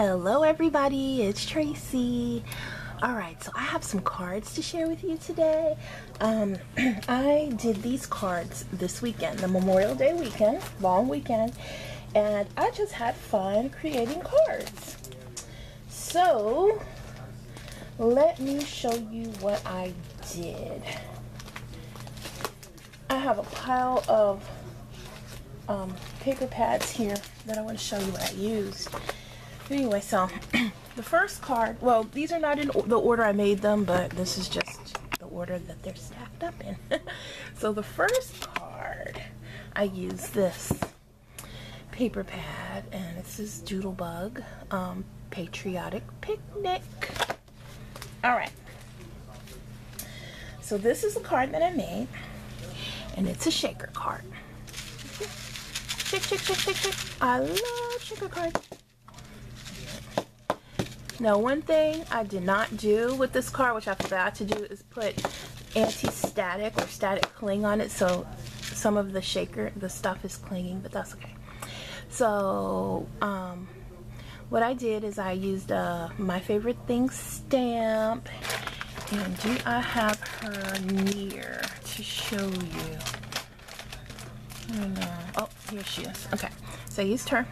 Hello everybody, it's Tracy. Alright, so I have some cards to share with you today. I did these cards this weekend, the Memorial Day weekend, long weekend, and I just had fun creating cards. So, let me show you what I did. I have a pile of paper pads here that I want to show you what I used. Anyway, so the first card, well, these are not in the order I made them, but this is just the order that they're stacked up in. So the first card, I used this paper pad, and this is Doodlebug, Patriotic Picnic. Alright, so this is the card that I made, and it's a shaker card. Shake, shake, shake, shake, shake. I love shaker cards. Now, one thing I did not do with this card, which I forgot to do, is put anti-static or static cling on it, so some of the stuff is clinging, but that's okay. So, what I did is I used My Favorite Thing stamp, and do I have her near to show you? Oh, here she is. Okay, so I used her.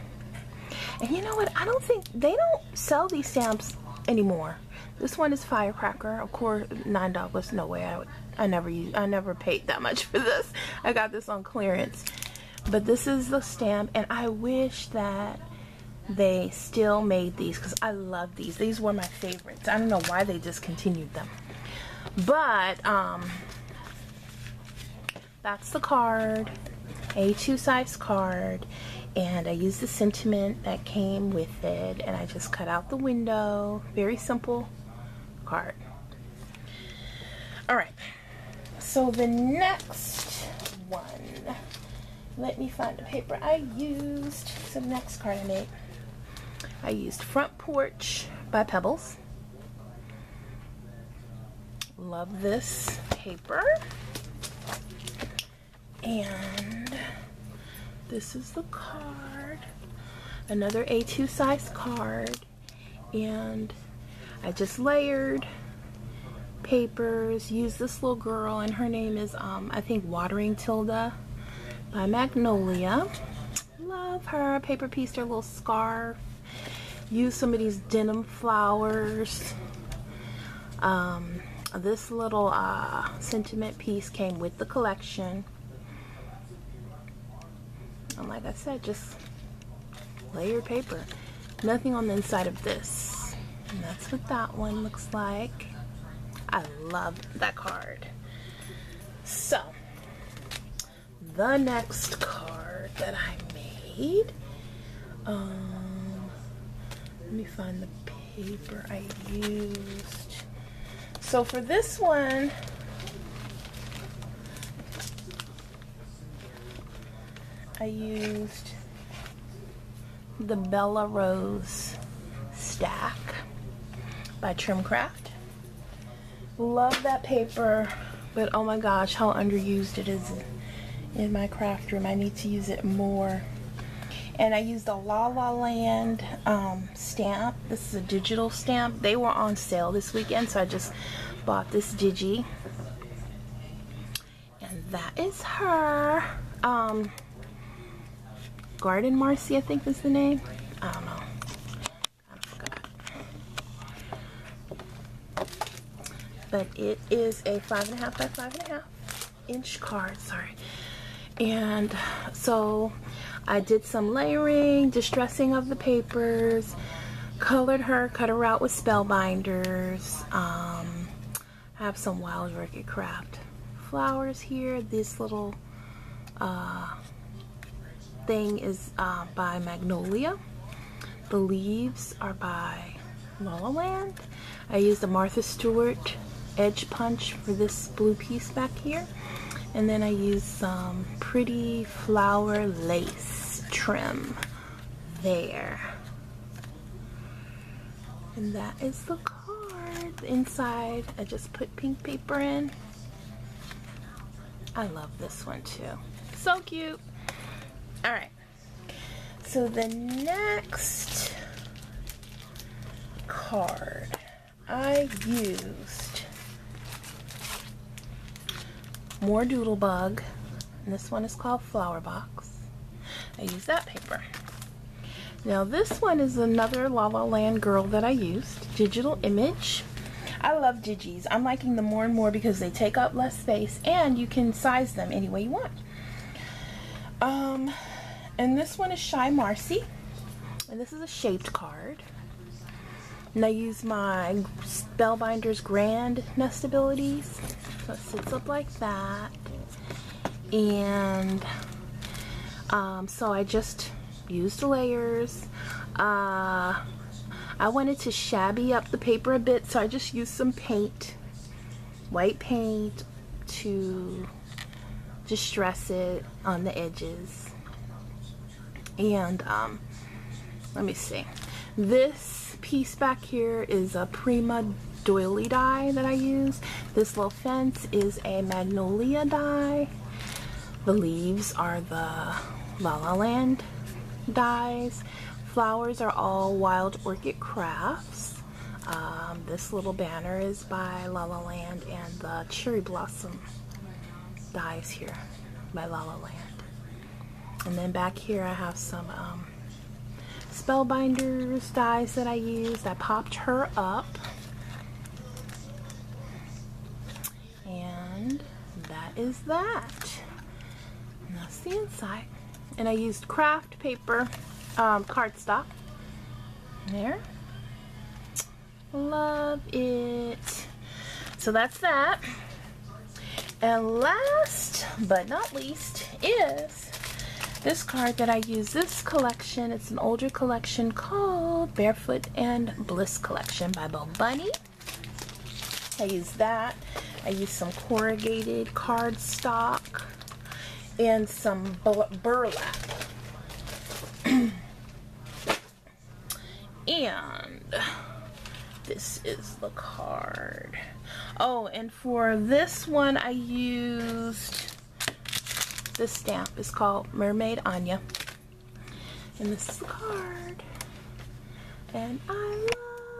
And you know what? I don't think they don't sell these stamps anymore. This one is Firecracker, of course, $9. No way. I never paid that much for this. I got this on clearance. But this is the stamp, and I wish that they still made these because I love these. These were my favorites. I don't know why they discontinued them. But that's the card, A2 size card. And I used the sentiment that came with it, and I just cut out the window. Very simple card. Alright, so the next one, let me find the paper I used. So the next card I made, I used Front Porch by Pebbles. Love this paper. And this is the card, another A2 size card, and I just layered papers, used this little girl, and her name is I think Watering Tilda by Magnolia. Love her. Paper pieced her little scarf, used some of these denim flowers. This little sentiment piece came with the collection. And like I said, just layered paper. Nothing on the inside of this. And that's what that one looks like. I love that card. So, the next card that I made. Let me find the paper I used. So for this one, I used the Bella Rose stack by Trimcraft. Love that paper, but oh my gosh, how underused it is in my craft room. I need to use it more. And I used a La La Land stamp. This is a digital stamp. They were on sale this weekend, so I just bought this digi. And that is her. Garden Marcy, I think is the name. I don't know. I forgot. But it is a 5.5 by 5.5 inch card. Sorry. And so I did some layering, distressing of the papers, colored her, cut her out with spellbinders. I have some Wild Orchid Craft flowers here. This little thing is by Magnolia. The leaves are by La La Land. I used a Martha Stewart edge punch for this blue piece back here. And then I used some pretty flower lace trim there. And that is the card. The inside, I just put pink paper in. I love this one too. So cute. Alright. So the next card, I used more Doodlebug, and this one is called Flower Box. I used that paper. Now this one is another La La Land girl that I used, digital image. I love digis. I'm liking them more and more because they take up less space and you can size them any way you want. And this one is Shy Marcy, and this is a shaped card. And I use my Spellbinder's Grand Nestabilities. So it sits up like that. And so I just used layers. I wanted to shabby up the paper a bit, so I just used some paint, white paint, to distress it on the edges. And let me see. This piece back here is a Prima doily die that I use. This little fence is a Magnolia die. The leaves are the La La Land dies. Flowers are all Wild Orchid Crafts. This little banner is by La La Land, and the cherry blossom dies here by La La Land. And then back here I have some Spellbinders dies that I used. I popped her up. And that is that. And that's the inside. And I used craft paper cardstock. There. Love it. So that's that. And last but not least is this card that I use this collection. It's an older collection called Barefoot and Bliss Collection by Bo Bunny. I use that. I use some corrugated cardstock and some burlap. And this is the card. Oh, and for this one I used this stamp. It's called Mermaid Anya. And this is the card. And I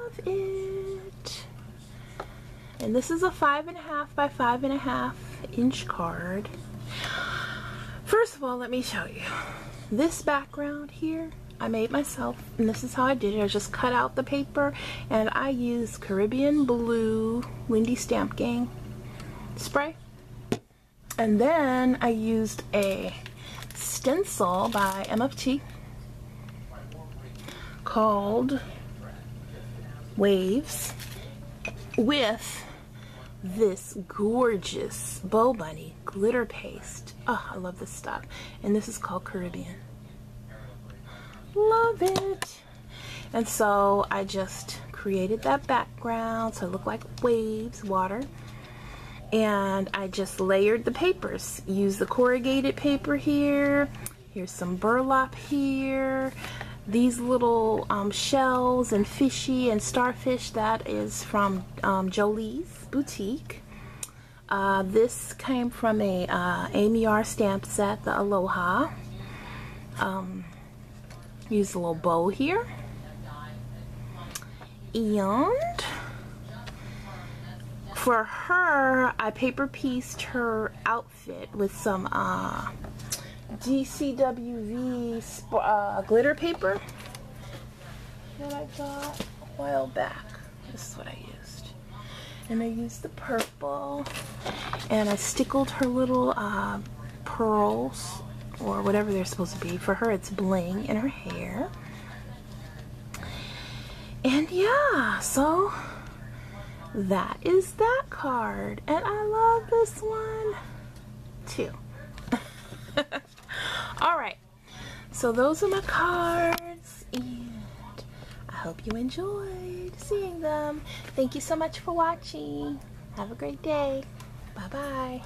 love it. And this is a 5.5 by 5.5 inch card. First of all, let me show you. This background here, I made myself, and this is how I did it. I just cut out the paper, and I used Caribbean Blue Lindy Stamp Gang spray. And then I used a stencil by MFT called Waves with this gorgeous Bo Bunny glitter paste. Oh, I love this stuff. And this is called Caribbean. Love it. And so I just created that background so it looked like waves, water. And I just layered the papers. Use the corrugated paper here. Here's some burlap here. These little shells and fishy and starfish, that is from Jolie's Boutique. This came from a Amy R stamp set, the Aloha. Use a little bow here. And for her, I paper pieced her outfit with some DCWV glitter paper that I got a while back. This is what I used. And I used the purple, and I stickled her little pearls, or whatever they're supposed to be. For her, it's bling in her hair. And yeah, so that is that card. And I love this one too. Alright, so those are my cards, and I hope you enjoyed seeing them. Thank you so much for watching. Have a great day. Bye bye.